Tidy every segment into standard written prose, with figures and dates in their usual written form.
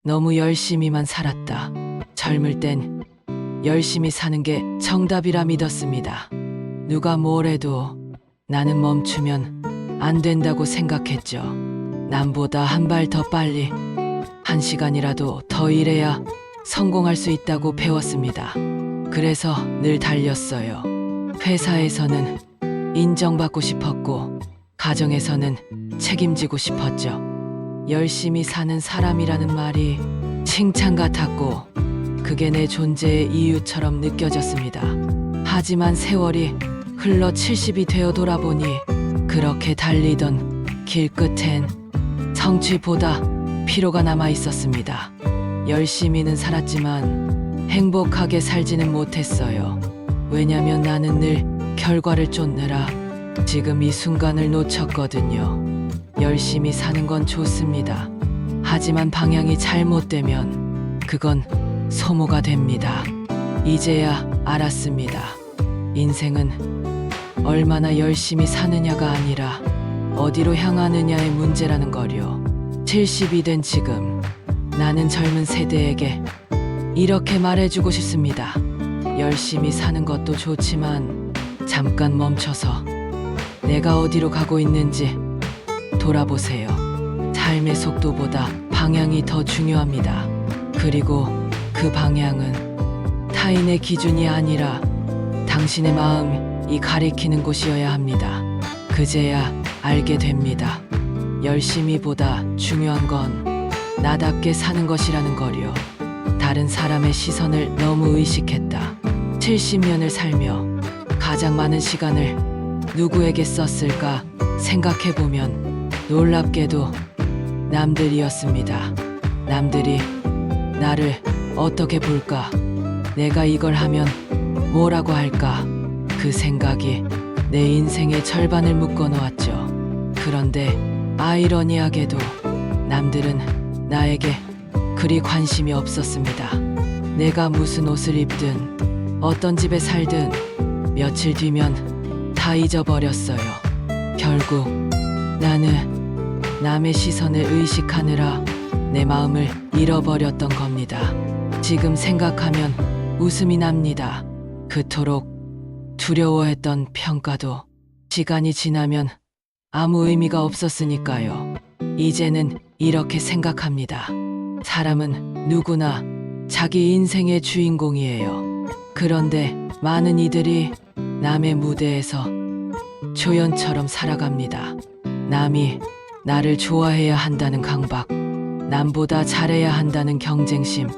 너무 열심히만 살았다. 젊을 땐 열심히 사는 게 정답이라 믿었습니다. 누가 뭘 해도 나는 멈추면 안 된다고 생각했죠. 남보다 한 발 더 빨리, 한 시간이라도 더 일해야 성공할 수 있다고 배웠습니다. 그래서 늘 달렸어요. 회사에서는 인정받고 싶었고, 가정에서는 책임지고 싶었죠. 열심히 사는 사람이라는 말이 칭찬 같았고, 그게 내 존재의 이유처럼 느껴졌습니다. 하지만 세월이 흘러 70이 되어 돌아보니 그렇게 달리던 길 끝엔 성취보다 피로가 남아 있었습니다. 열심히는 살았지만 행복하게 살지는 못했어요. 왜냐면 나는 늘 결과를 쫓느라 지금 이 순간을 놓쳤거든요. 열심히 사는 건 좋습니다. 하지만 방향이 잘못되면 그건 소모가 됩니다. 이제야 알았습니다. 인생은 얼마나 열심히 사느냐가 아니라 어디로 향하느냐의 문제라는 거요. 70이 된 지금 나는 젊은 세대에게 이렇게 말해주고 싶습니다. 열심히 사는 것도 좋지만 잠깐 멈춰서 내가 어디로 가고 있는지 돌아보세요. 삶의 속도보다 방향이 더 중요합니다. 그리고 그 방향은 타인의 기준이 아니라 당신의 마음이 가리키는 곳이어야 합니다. 그제야 알게 됩니다. 열심히보다 중요한 건 나답게 사는 것이라는 거요. 다른 사람의 시선을 너무 의식했다. 70년을 살며 가장 많은 시간을 누구에게 썼을까 생각해보면 놀랍게도 남들이었습니다. 남들이 나를 어떻게 볼까? 내가 이걸 하면 뭐라고 할까? 그 생각이 내 인생의 절반을 묶어놓았죠. 그런데 아이러니하게도 남들은 나에게 그리 관심이 없었습니다. 내가 무슨 옷을 입든 어떤 집에 살든 며칠 뒤면 다 잊어버렸어요. 결국 나는 남의 시선을 의식하느라 내 마음을 잃어버렸던 겁니다. 지금 생각하면 웃음이 납니다. 그토록 두려워했던 평가도 시간이 지나면 아무 의미가 없었으니까요. 이제는 이렇게 생각합니다. 사람은 누구나 자기 인생의 주인공이에요. 그런데 많은 이들이 남의 무대에서 조연처럼 살아갑니다. 남이 나를 좋아해야 한다는 강박, 남보다 잘해야 한다는 경쟁심,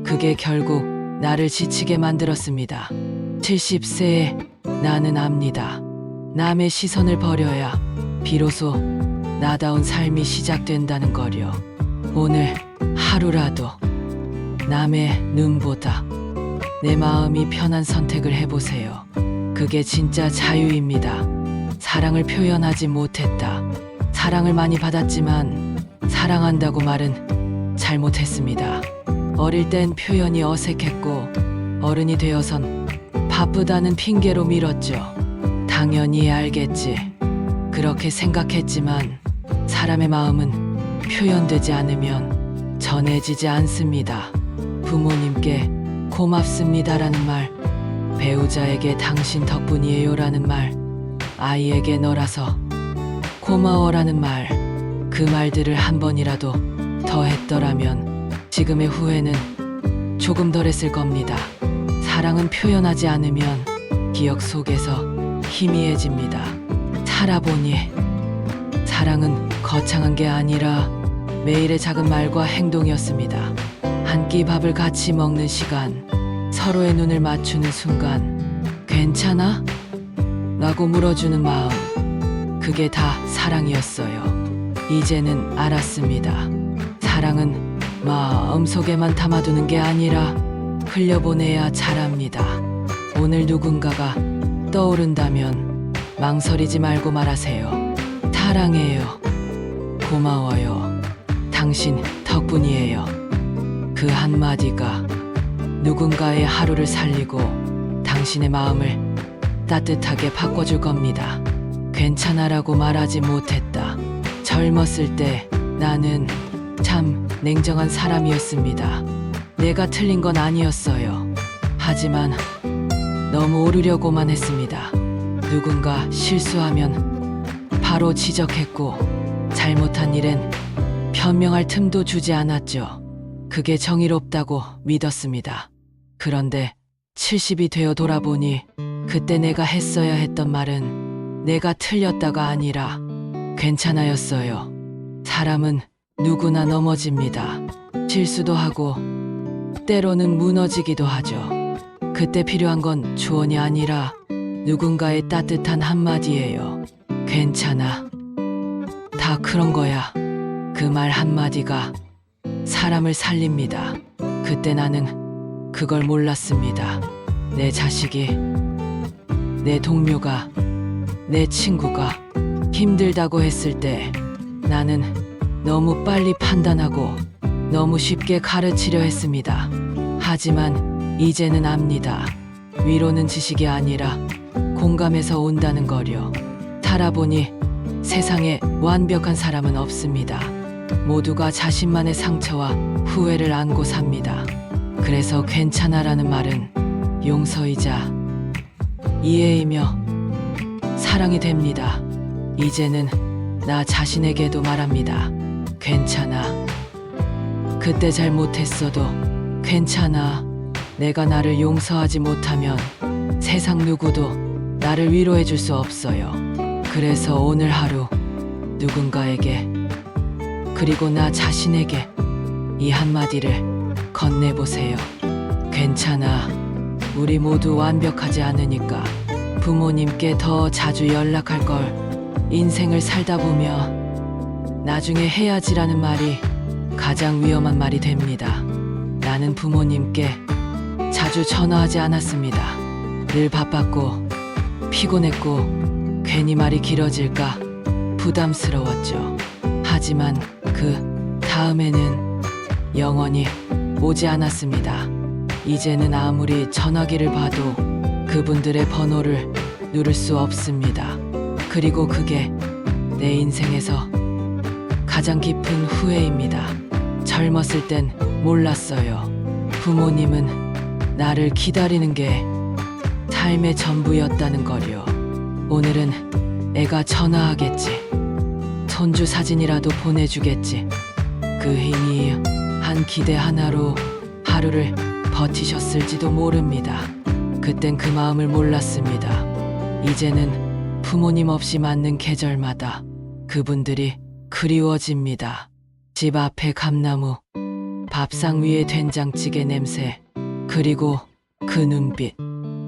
그게 결국 나를 지치게 만들었습니다. 70세에 나는 압니다. 남의 시선을 버려야 비로소 나다운 삶이 시작된다는 거요. 오늘 하루라도 남의 눈보다 내 마음이 편한 선택을 해보세요. 그게 진짜 자유입니다. 사랑을 표현하지 못했다. 사랑을 많이 받았지만 사랑한다고 말은 잘못했습니다. 어릴 땐 표현이 어색했고 어른이 되어선 바쁘다는 핑계로 밀었죠. 당연히 알겠지. 그렇게 생각했지만 사람의 마음은 표현되지 않으면 전해지지 않습니다. 부모님께 고맙습니다라는 말, 배우자에게 당신 덕분이에요라는 말, 아이에게 너라서 고마워라는 말, 그 말들을 한 번이라도 더 했더라면 지금의 후회는 조금 덜했을 겁니다. 사랑은 표현하지 않으면 기억 속에서 희미해집니다. 살아보니 사랑은 거창한 게 아니라 매일의 작은 말과 행동이었습니다. 한 끼 밥을 같이 먹는 시간, 서로의 눈을 맞추는 순간, 괜찮아? 라고 물어주는 마음, 그게 다 사랑이었어요. 이제는 알았습니다. 사랑은 마음속에만 담아두는 게 아니라 흘려보내야 잘합니다. 오늘 누군가가 떠오른다면 망설이지 말고 말하세요. 사랑해요. 고마워요. 당신 덕분이에요. 그 한마디가 누군가의 하루를 살리고 당신의 마음을 따뜻하게 바꿔줄 겁니다. 괜찮아라고 말하지 못했다. 젊었을 때 나는 참 냉정한 사람이었습니다. 내가 틀린 건 아니었어요. 하지만 너무 오르려고만 했습니다. 누군가 실수하면 바로 지적했고 잘못한 일엔 변명할 틈도 주지 않았죠. 그게 정의롭다고 믿었습니다. 그런데 70이 되어 돌아보니 그때 내가 했어야 했던 말은 내가 틀렸다가 아니라 괜찮아였어요. 사람은 누구나 넘어집니다. 실수도 하고 때로는 무너지기도 하죠. 그때 필요한 건 조언이 아니라 누군가의 따뜻한 한마디예요. 괜찮아. 다 그런 거야. 그 말 한마디가 사람을 살립니다. 그때 나는 그걸 몰랐습니다. 내 자식이, 내 동료가, 내 친구가 힘들다고 했을 때 나는 너무 빨리 판단하고 너무 쉽게 가르치려 했습니다. 하지만 이제는 압니다. 위로는 지식이 아니라 공감에서 온다는 거요. 살아보니 세상에 완벽한 사람은 없습니다. 모두가 자신만의 상처와 후회를 안고 삽니다. 그래서 괜찮아라는 말은 용서이자 이해이며 사랑이 됩니다. 이제는 나 자신에게도 말합니다. 괜찮아. 그때 잘못했어도 괜찮아. 내가 나를 용서하지 못하면 세상 누구도 나를 위로해 줄 수 없어요. 그래서 오늘 하루 누군가에게 그리고 나 자신에게 이 한마디를 건네보세요. 괜찮아. 우리 모두 완벽하지 않으니까 부모님께 더 자주 연락할 걸. 인생을 살다 보면 나중에 해야지라는 말이 가장 위험한 말이 됩니다. 나는 부모님께 자주 전화하지 않았습니다. 늘 바빴고 피곤했고 괜히 말이 길어질까 부담스러웠죠. 하지만 그 다음에는 영원히 오지 않았습니다. 이제는 아무리 전화기를 봐도 그분들의 번호를 누를 수 없습니다. 그리고 그게 내 인생에서 가장 깊은 후회입니다. 젊었을 땐 몰랐어요. 부모님은 나를 기다리는 게 삶의 전부였다는 걸요. 오늘은 애가 전화하겠지. 손주 사진이라도 보내주겠지. 그 힘이 한 기대 하나로 하루를 버티셨을지도 모릅니다. 그땐 그 마음을 몰랐습니다. 이제는 부모님 없이 맞는 계절마다 그분들이 그리워집니다. 집 앞에 감나무, 밥상 위에 된장찌개 냄새, 그리고 그 눈빛.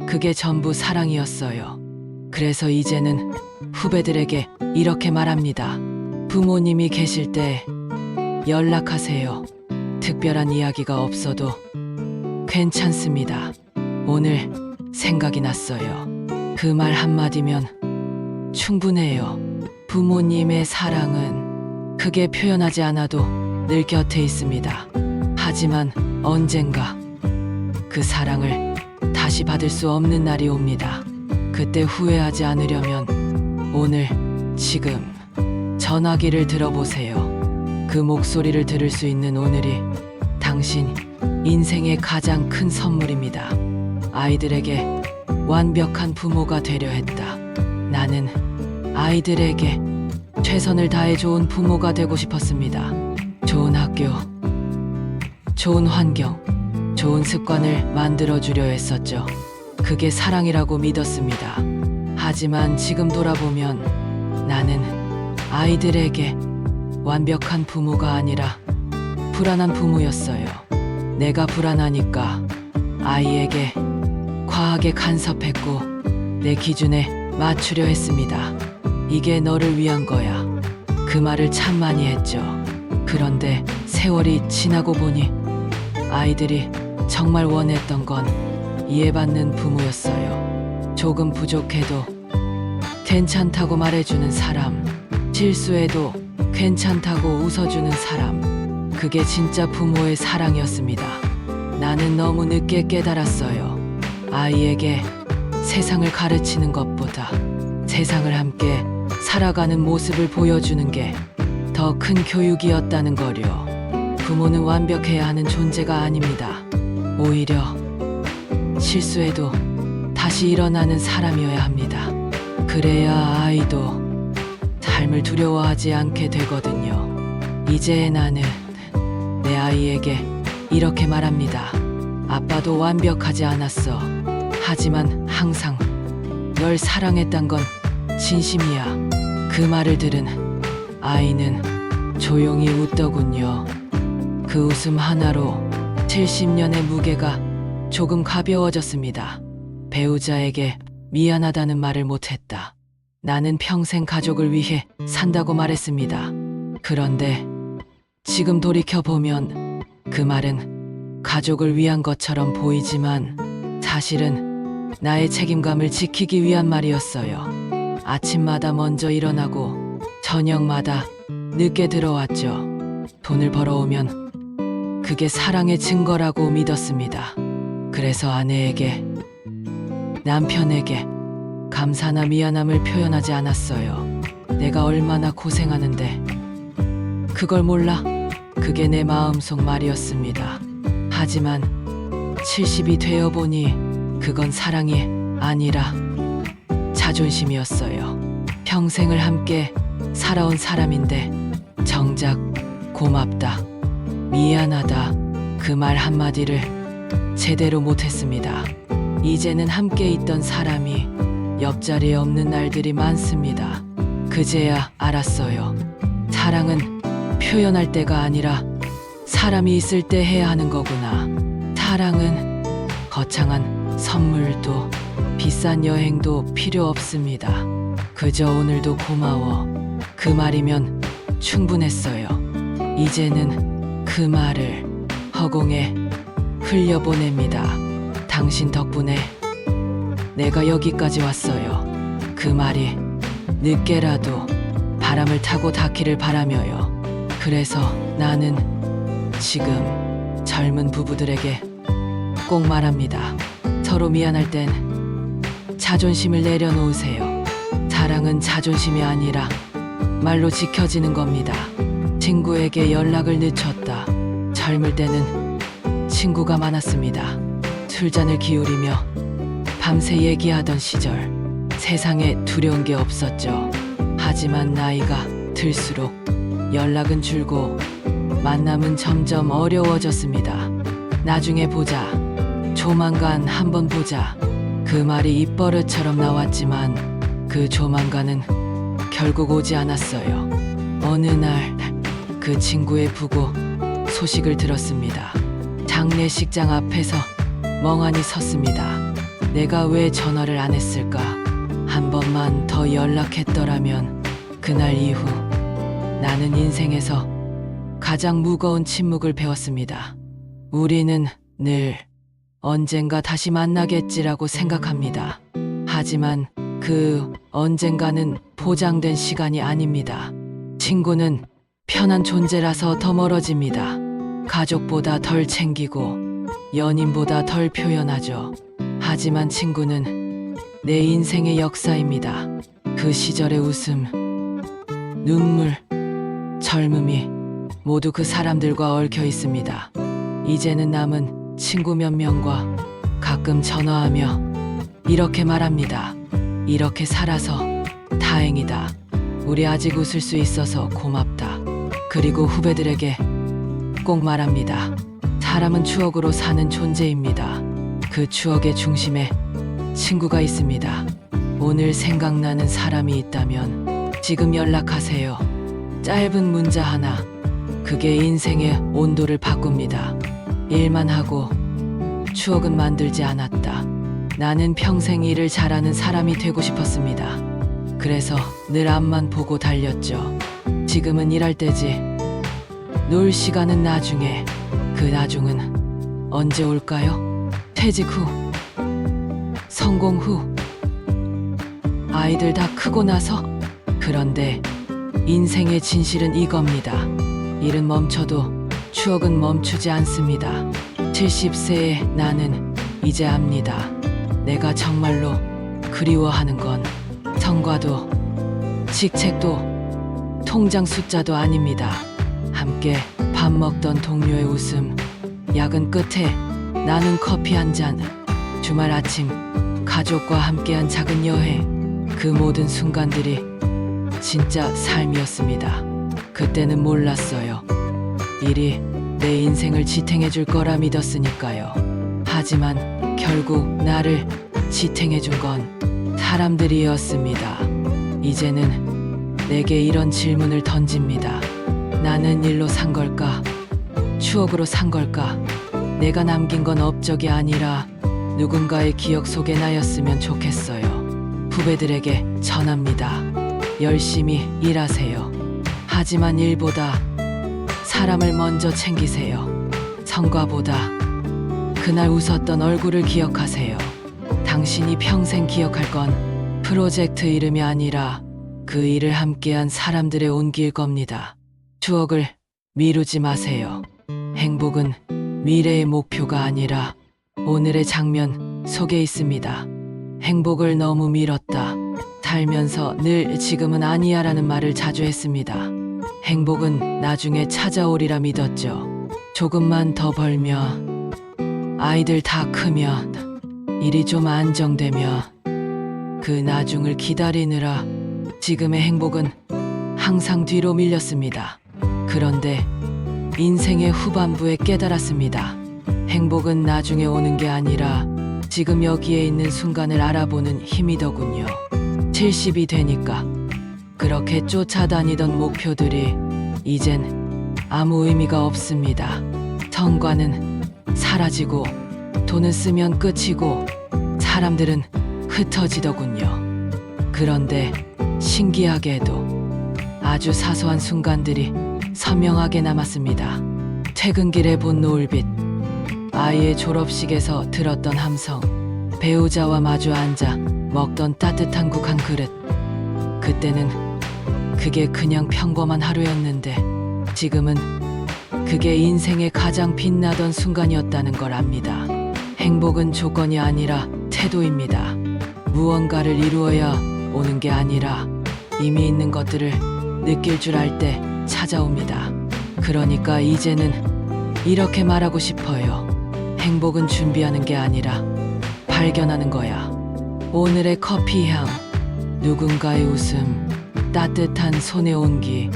그게 전부 사랑이었어요. 그래서 이제는 후배들에게 이렇게 말합니다. 부모님이 계실 때 연락하세요. 특별한 이야기가 없어도 괜찮습니다. 오늘 생각이 났어요. 그 말 한마디면 충분해요. 부모님의 사랑은 크게 표현하지 않아도 늘 곁에 있습니다. 하지만 언젠가 그 사랑을 다시 받을 수 없는 날이 옵니다. 그때 후회하지 않으려면 오늘, 지금 전화기를 들어보세요. 그 목소리를 들을 수 있는 오늘이 당신 인생의 가장 큰 선물입니다. 아이들에게 완벽한 부모가 되려 했다. 나는 아이들에게 최선을 다해 좋은 부모가 되고 싶었습니다. 좋은 학교, 좋은 환경, 좋은 습관을 만들어주려 했었죠. 그게 사랑이라고 믿었습니다. 하지만 지금 돌아보면 나는 아이들에게 완벽한 부모가 아니라 불안한 부모였어요. 내가 불안하니까 아이에게 과하게 간섭했고 내 기준에 맞추려 했습니다. 이게 너를 위한 거야. 그 말을 참 많이 했죠. 그런데 세월이 지나고 보니 아이들이 정말 원했던 건 이해받는 부모였어요. 조금 부족해도 괜찮다고 말해주는 사람, 실수해도 괜찮다고 웃어주는 사람. 그게 진짜 부모의 사랑이었습니다. 나는 너무 늦게 깨달았어요. 아이에게 세상을 가르치는 것보다 세상을 함께 살아가는 모습을 보여주는 게 더 큰 교육이었다는 거요. 부모는 완벽해야 하는 존재가 아닙니다. 오히려 실수해도 다시 일어나는 사람이어야 합니다. 그래야 아이도 삶을 두려워하지 않게 되거든요. 이제 나는 내 아이에게 이렇게 말합니다. 아빠도 완벽하지 않았어. 하지만 항상 널 사랑했단 건 진심이야. 그 말을 들은 아이는 조용히 웃더군요. 그 웃음 하나로 70년의 무게가 조금 가벼워졌습니다. 배우자에게 미안하다는 말을 못했다. 나는 평생 가족을 위해 산다고 말했습니다. 그런데 지금 돌이켜보면 그 말은 가족을 위한 것처럼 보이지만 사실은 나의 책임감을 지키기 위한 말이었어요. 아침마다 먼저 일어나고 저녁마다 늦게 들어왔죠. 돈을 벌어오면 그게 사랑의 증거라고 믿었습니다. 그래서 아내에게, 남편에게 감사나 미안함을 표현하지 않았어요. 내가 얼마나 고생하는데 그걸 몰라? 그게 내 마음속 말이었습니다. 하지만 70이 되어 보니 그건 사랑이 아니라 자존심이었어요. 평생을 함께 살아온 사람인데 정작 고맙다, 미안하다 그 말 한마디를 제대로 못했습니다. 이제는 함께 있던 사람이 옆자리에 없는 날들이 많습니다. 그제야 알았어요. 사랑은 표현할 때가 아니라 사람이 있을 때 해야 하는 거구나. 사랑은 거창한 선물도 비싼 여행도 필요 없습니다. 그저 오늘도 고마워. 그 말이면 충분했어요. 이제는 그 말을 허공에 흘려보냅니다. 당신 덕분에 내가 여기까지 왔어요. 그 말이 늦게라도 바람을 타고 닿기를 바라며요. 그래서 나는 지금 젊은 부부들에게 꼭 말합니다. 서로 미안할 땐 자존심을 내려놓으세요. 사랑은 자존심이 아니라 말로 지켜지는 겁니다. 친구에게 연락을 늦췄다. 젊을 때는 친구가 많았습니다. 술잔을 기울이며 밤새 얘기하던 시절, 세상에 두려운 게 없었죠. 하지만 나이가 들수록 연락은 줄고 만남은 점점 어려워졌습니다. 나중에 보자, 조만간 한번 보자. 그 말이 입버릇처럼 나왔지만 그 조만간은 결국 오지 않았어요. 어느 날 그 친구의 부고 소식을 들었습니다. 장례식장 앞에서 멍하니 섰습니다. 내가 왜 전화를 안 했을까? 한 번만 더 연락했더라면. 그날 이후 나는 인생에서 가장 무거운 침묵을 배웠습니다. 우리는 늘 언젠가 다시 만나겠지라고 생각합니다. 하지만 그 언젠가는 보장된 시간이 아닙니다. 친구는 편한 존재라서 더 멀어집니다. 가족보다 덜 챙기고 연인보다 덜 표현하죠. 하지만 친구는 내 인생의 역사입니다. 그 시절의 웃음, 눈물, 젊음이 모두 그 사람들과 얽혀 있습니다. 이제는 남은 친구 몇 명과 가끔 전화하며 이렇게 말합니다. 이렇게 살아서 다행이다. 우리 아직 웃을 수 있어서 고맙다. 그리고 후배들에게 꼭 말합니다. 사람은 추억으로 사는 존재입니다. 그 추억의 중심에 친구가 있습니다. 오늘 생각나는 사람이 있다면 지금 연락하세요. 짧은 문자 하나, 그게 인생의 온도를 바꿉니다. 일만 하고 추억은 만들지 않았다. 나는 평생 일을 잘하는 사람이 되고 싶었습니다. 그래서 늘 앞만 보고 달렸죠. 지금은 일할 때지. 놀 시간은 나중에. 그 나중은 언제 올까요? 퇴직 후, 성공 후, 아이들 다 크고 나서. 그런데 인생의 진실은 이겁니다. 일은 멈춰도 추억은 멈추지 않습니다. 70세의 나는 이제 압니다. 내가 정말로 그리워하는 건 성과도 직책도 통장 숫자도 아닙니다. 함께 밥 밥 먹던 동료의 웃음, 야근 끝에 나눈 커피 한 잔, 주말 아침 가족과 함께한 작은 여행, 그 모든 순간들이 진짜 삶이었습니다. 그때는 몰랐어요. 일이 내 인생을 지탱해 줄 거라 믿었으니까요. 하지만 결국 나를 지탱해 준 건 사람들이었습니다. 이제는 내게 이런 질문을 던집니다. 나는 일로 산 걸까? 추억으로 산 걸까? 내가 남긴 건 업적이 아니라 누군가의 기억 속의 나였으면 좋겠어요. 후배들에게 전합니다. 열심히 일하세요. 하지만 일보다 사람을 먼저 챙기세요. 성과보다 그날 웃었던 얼굴을 기억하세요. 당신이 평생 기억할 건 프로젝트 이름이 아니라 그 일을 함께한 사람들의 온기일 겁니다. 추억을 미루지 마세요. 행복은 미래의 목표가 아니라 오늘의 장면 속에 있습니다. 행복을 너무 미뤘다. 살면서 늘 지금은 아니야라는 말을 자주 했습니다. 행복은 나중에 찾아오리라 믿었죠. 조금만 더 벌면, 아이들 다 크면, 일이 좀 안정되면, 그 나중을 기다리느라 지금의 행복은 항상 뒤로 밀렸습니다. 그런데 인생의 후반부에 깨달았습니다. 행복은 나중에 오는 게 아니라 지금 여기에 있는 순간을 알아보는 힘이더군요. 70이 되니까 그렇게 쫓아다니던 목표들이 이젠 아무 의미가 없습니다. 성과는 사라지고 돈을 쓰면 끝이고 사람들은 흩어지더군요. 그런데 신기하게도 아주 사소한 순간들이 선명하게 남았습니다. 퇴근길에 본 노을빛, 아이의 졸업식에서 들었던 함성, 배우자와 마주 앉아 먹던 따뜻한 국 한 그릇. 그때는 그게 그냥 평범한 하루였는데 지금은 그게 인생의 가장 빛나던 순간이었다는 걸 압니다. 행복은 조건이 아니라 태도입니다. 무언가를 이루어야 오는 게 아니라 이미 있는 것들을 느낄 줄 알 때 찾아옵니다. 그러니까 이제는 이렇게 말하고 싶어요. 행복은 준비하는 게 아니라 발견하는 거야. 오늘의 커피 향, 누군가의 웃음, 따뜻한 손의 온기,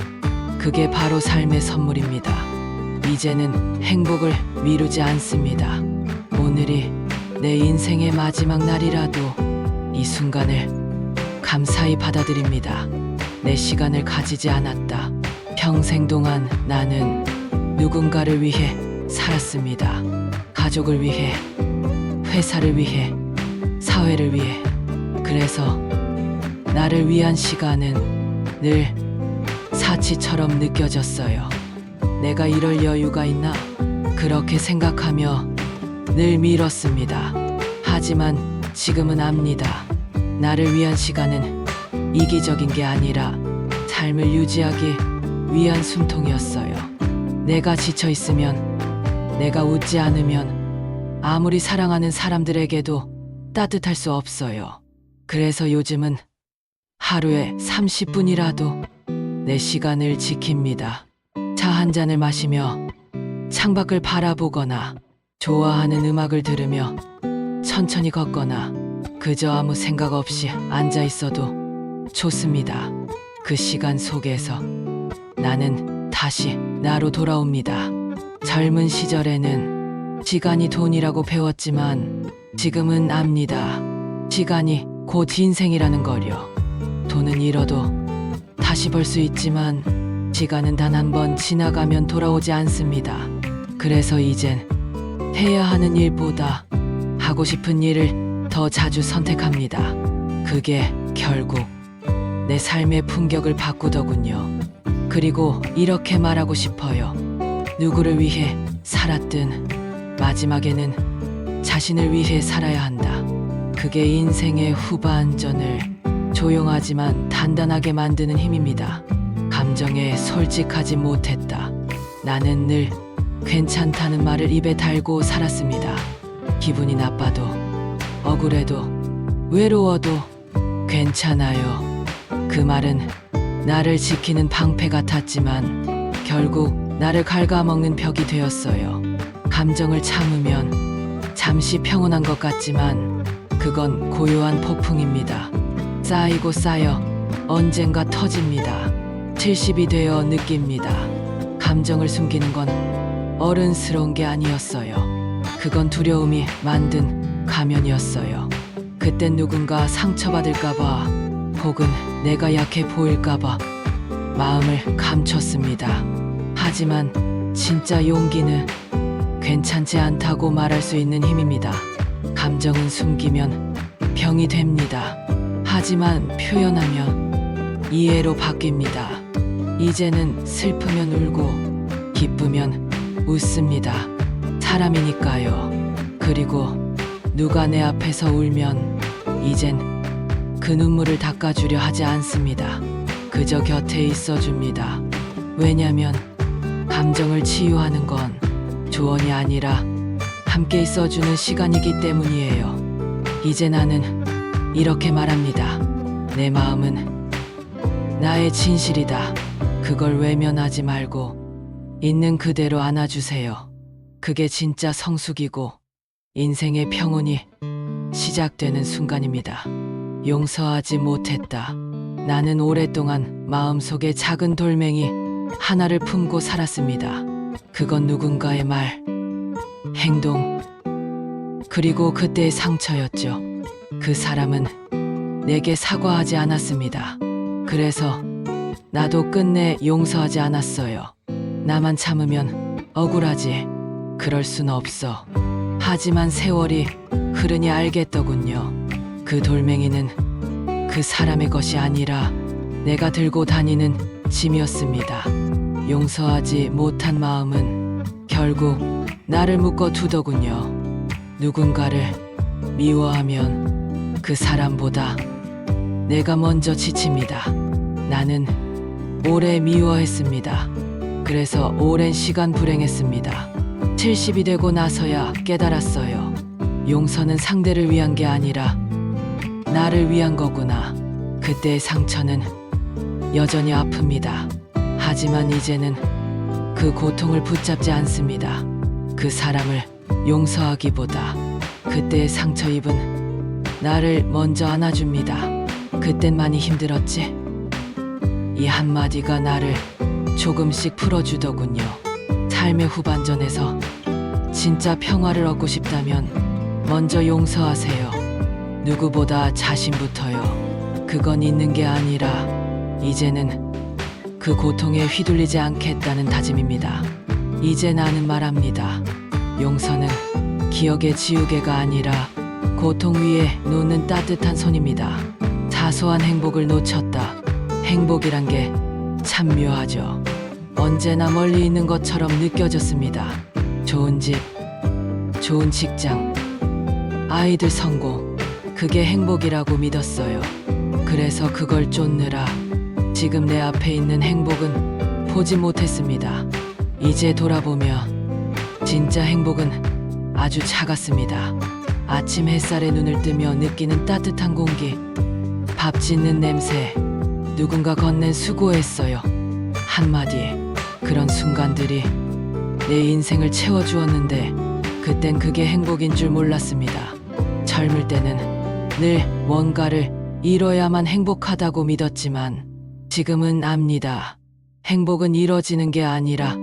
그게 바로 삶의 선물입니다. 이제는 행복을 미루지 않습니다. 오늘이 내 인생의 마지막 날이라도 이 순간을 감사히 받아들입니다. 내 시간을 가지지 않았다. 평생 동안 나는 누군가를 위해 살았습니다. 가족을 위해, 회사를 위해, 사회를 위해. 그래서 나를 위한 시간은 늘 사치처럼 느껴졌어요. 내가 이럴 여유가 있나? 그렇게 생각하며 늘 미뤘습니다. 하지만 지금은 압니다. 나를 위한 시간은 이기적인 게 아니라 삶을 유지하기 위한 숨통이었어요. 내가 지쳐 있으면, 내가 웃지 않으면 아무리 사랑하는 사람들에게도 따뜻할 수 없어요. 그래서 요즘은 하루에 30분이라도 내 시간을 지킵니다. 차 한 잔을 마시며 창밖을 바라보거나 좋아하는 음악을 들으며 천천히 걷거나 그저 아무 생각 없이 앉아 있어도 좋습니다. 그 시간 속에서 나는 다시 나로 돌아옵니다. 젊은 시절에는 시간이 돈이라고 배웠지만 지금은 압니다. 시간이 곧 인생이라는 걸요. 돈은 잃어도 다시 벌 수 있지만 시간은 단 한 번 지나가면 돌아오지 않습니다. 그래서 이젠 해야 하는 일보다 하고 싶은 일을 더 자주 선택합니다. 그게 결국 내 삶의 품격을 바꾸더군요. 그리고 이렇게 말하고 싶어요. 누구를 위해 살았든 마지막에는 자신을 위해 살아야 한다. 그게 인생의 후반전을 조용하지만 단단하게 만드는 힘입니다. 감정에 솔직하지 못했다. 나는 늘 괜찮다는 말을 입에 달고 살았습니다. 기분이 나빠도, 억울해도, 외로워도 괜찮아요. 그 말은 나를 지키는 방패 같았지만 결국 나를 갉아먹는 벽이 되었어요. 감정을 참으면 잠시 평온한 것 같지만 그건 고요한 폭풍입니다. 쌓이고 쌓여 언젠가 터집니다. 70이 되어 느낍니다. 감정을 숨기는 건 어른스러운 게 아니었어요. 그건 두려움이 만든 가면이었어요. 그땐 누군가 상처받을까봐 혹은 내가 약해 보일까봐 마음을 감췄습니다. 하지만 진짜 용기는 괜찮지 않다고 말할 수 있는 힘입니다. 감정은 숨기면 병이 됩니다. 하지만 표현하면 이해로 바뀝니다. 이제는 슬프면 울고 기쁘면 웃습니다. 사람이니까요. 그리고 누가 내 앞에서 울면 이젠 그 눈물을 닦아주려 하지 않습니다. 그저 곁에 있어줍니다. 왜냐면 감정을 치유하는 건 조언이 아니라 함께 있어주는 시간이기 때문이에요. 이제 나는 이렇게 말합니다. 내 마음은 나의 진실이다. 그걸 외면하지 말고 있는 그대로 안아주세요. 그게 진짜 성숙이고 인생의 평온이 시작되는 순간입니다. 용서하지 못했다. 나는 오랫동안 마음속에 작은 돌멩이 하나를 품고 살았습니다. 그건 누군가의 말, 행동, 그리고 그때의 상처였죠. 그 사람은 내게 사과하지 않았습니다. 그래서 나도 끝내 용서하지 않았어요. 나만 참으면 억울하지. 그럴 순 없어. 하지만 세월이 흐르니 알겠더군요. 그 돌멩이는 그 사람의 것이 아니라 내가 들고 다니는 짐이었습니다. 용서하지 못한 마음은 결국 나를 묶어 두더군요. 누군가를 미워하면 그 사람보다 내가 먼저 지칩니다. 나는 오래 미워했습니다. 그래서 오랜 시간 불행했습니다. 70이 되고 나서야 깨달았어요. 용서는 상대를 위한 게 아니라 나를 위한 거구나. 그때의 상처는 여전히 아픕니다. 하지만 이제는 그 고통을 붙잡지 않습니다. 그 사람을 용서하기보다 그때의 상처 입은 나를 먼저 안아줍니다. 그땐 많이 힘들었지? 이 한마디가 나를 조금씩 풀어주더군요. 삶의 후반전에서 진짜 평화를 얻고 싶다면 먼저 용서하세요. 누구보다 자신부터요. 그건 있는 게 아니라 이제는 그 고통에 휘둘리지 않겠다는 다짐입니다. 이제 나는 말합니다. 용서는 기억의 지우개가 아니라 고통 위에 놓는 따뜻한 손입니다. 사소한 행복을 놓쳤다. 행복이란 게 참 묘하죠. 언제나 멀리 있는 것처럼 느껴졌습니다. 좋은 집, 좋은 직장, 아이들 성공, 그게 행복이라고 믿었어요. 그래서 그걸 쫓느라 지금 내 앞에 있는 행복은 보지 못했습니다. 이제 돌아보면 진짜 행복은 아주 작았습니다. 아침 햇살에 눈을 뜨며 느끼는 따뜻한 공기, 밥 짓는 냄새, 누군가 건넨 수고했어요 한마디. 그런 순간들이 내 인생을 채워주었는데 그땐 그게 행복인 줄 몰랐습니다. 젊을 때는 늘 뭔가를 이뤄야만 행복하다고 믿었지만 지금은 압니다. 행복은 이뤄지는 게 아니라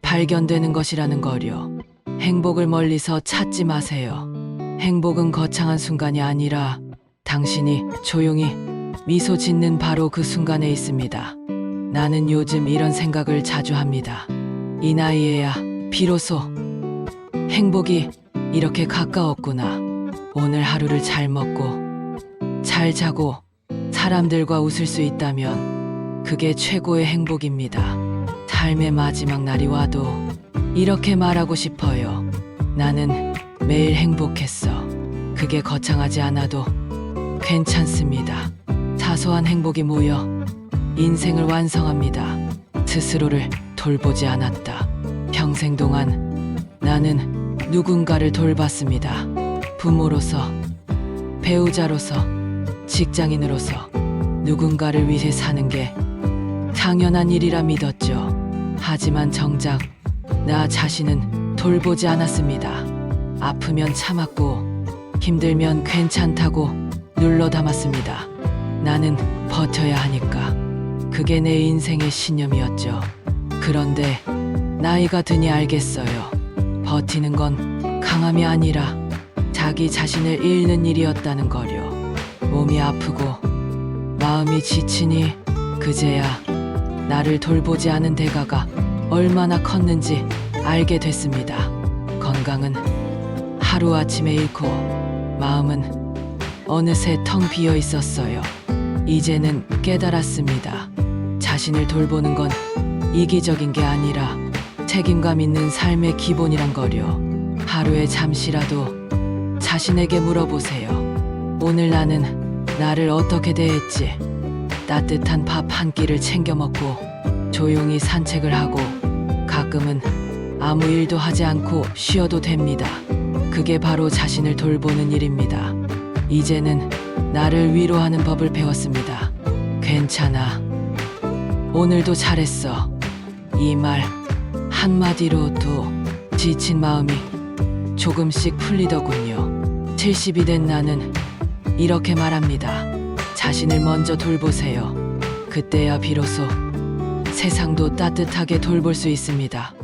발견되는 것이라는 거요. 행복을 멀리서 찾지 마세요. 행복은 거창한 순간이 아니라 당신이 조용히 미소 짓는 바로 그 순간에 있습니다. 나는 요즘 이런 생각을 자주 합니다. 이 나이에야 비로소 행복이 이렇게 가까웠구나. 오늘 하루를 잘 먹고 잘 자고 사람들과 웃을 수 있다면 그게 최고의 행복입니다. 삶의 마지막 날이 와도 이렇게 말하고 싶어요. 나는 매일 행복했어. 그게 거창하지 않아도 괜찮습니다. 사소한 행복이 모여 인생을 완성합니다. 스스로를 돌보지 않았다. 평생 동안 나는 누군가를 돌봤습니다. 부모로서, 배우자로서, 직장인으로서 누군가를 위해 사는 게 당연한 일이라 믿었죠. 하지만 정작 나 자신은 돌보지 않았습니다. 아프면 참았고 힘들면 괜찮다고 눌러 담았습니다. 나는 버텨야 하니까. 그게 내 인생의 신념이었죠. 그런데 나이가 드니 알겠어요. 버티는 건 강함이 아니라 자기 자신을 잃는 일이었다는 거요. 몸이 아프고 마음이 지치니 그제야 나를 돌보지 않은 대가가 얼마나 컸는지 알게 됐습니다. 건강은 하루아침에 잃고 마음은 어느새 텅 비어 있었어요. 이제는 깨달았습니다. 자신을 돌보는 건 이기적인 게 아니라 책임감 있는 삶의 기본이란 거요. 하루에 잠시라도 자신에게 물어보세요. 오늘 나는 나를 어떻게 대했지? 따뜻한 밥 한 끼를 챙겨 먹고 조용히 산책을 하고 가끔은 아무 일도 하지 않고 쉬어도 됩니다. 그게 바로 자신을 돌보는 일입니다. 이제는 나를 위로하는 법을 배웠습니다. 괜찮아. 오늘도 잘했어. 이 말 한마디로도 지친 마음이 조금씩 풀리더군요. 70이 된 나는 이렇게 말합니다. 자신을 먼저 돌보세요. 그때야 비로소 세상도 따뜻하게 돌볼 수 있습니다.